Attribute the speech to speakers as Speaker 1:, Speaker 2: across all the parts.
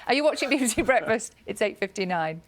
Speaker 1: Are you watching BBC Breakfast? It's 8:59.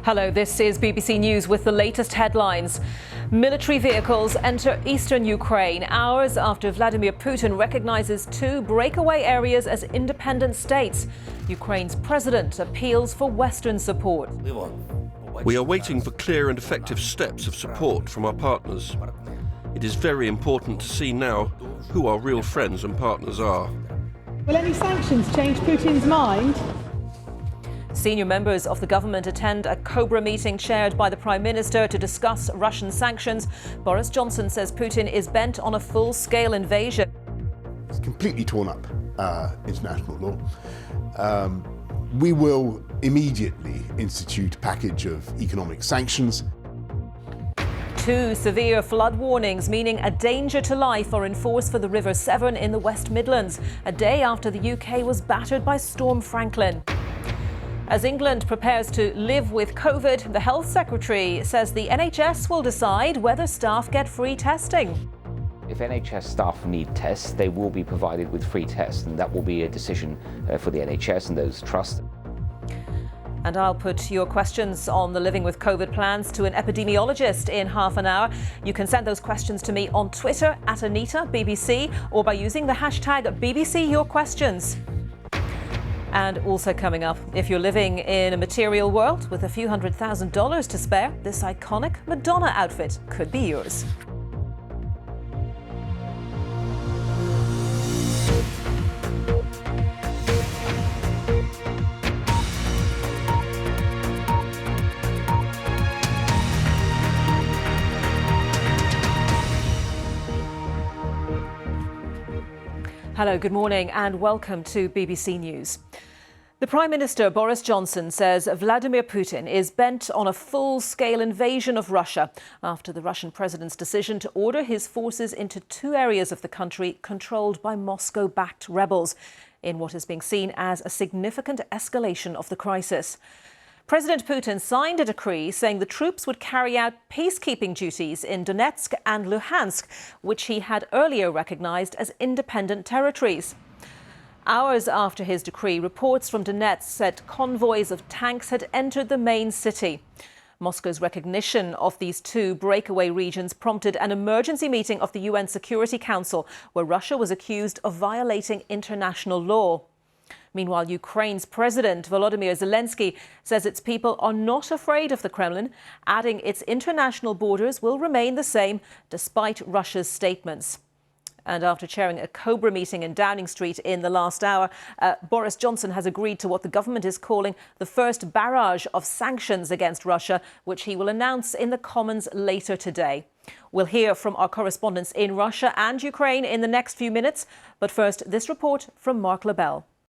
Speaker 1: Hello, this is BBC News with the latest headlines. Military vehicles enter eastern Ukraine hours after Vladimir Putin recognizes two breakaway areas as independent states. Ukraine's president appeals for Western support.
Speaker 2: We are waiting for clear and effective steps of support from our partners. It is very important to see now who our real friends and partners are.
Speaker 3: Will any sanctions change Putin's mind?
Speaker 1: Senior members of the government attend a Cobra meeting chaired by the Prime Minister to discuss Russian sanctions. Boris Johnson says Putin is bent on a full-scale invasion.
Speaker 4: It's completely torn up international law. We will immediately institute a package of economic sanctions.
Speaker 1: Two severe flood warnings, meaning a danger to life, are in force for the River Severn in the West Midlands, a day after the UK was battered by Storm Franklin. As England prepares to live with COVID, the Health Secretary says the NHS will decide whether staff get free testing.
Speaker 5: If NHS staff need tests, they will be provided with free tests, and that will be a decision for the NHS and those trusts.
Speaker 1: And I'll put your questions on the Living with COVID plans to an epidemiologist in half an hour. You can send those questions to me on Twitter at Annita BBC or by using the hashtag #BBCYourQuestions. And also coming up, if you're living in a material world with a few $100,000 to spare, this iconic Madonna outfit could be yours. Hello, good morning and welcome to BBC News. The Prime Minister, Boris Johnson, says Vladimir Putin is bent on a full-scale invasion of Russia after the Russian president's decision to order his forces into two areas of the country controlled by Moscow-backed rebels, in what is being seen as a significant escalation of the crisis. President Putin signed a decree saying the troops would carry out peacekeeping duties in Donetsk and Luhansk, which he had earlier recognized as independent territories. Hours after his decree, reports from Donetsk said convoys of tanks had entered the main city. Moscow's recognition of these two breakaway regions prompted an emergency meeting of the UN Security Council, where Russia was accused of violating international law. Meanwhile, Ukraine's President Volodymyr Zelensky says its people are not afraid of the Kremlin, adding its international borders will remain the same despite Russia's statements. And after chairing a Cobra meeting in Downing Street in the last hour, Boris Johnson has agreed to what the government is calling the first barrage of sanctions against Russia, which he will announce in the Commons later today. We'll hear from our correspondents in Russia and Ukraine in the next few minutes. But first, this report from Mark Lebel.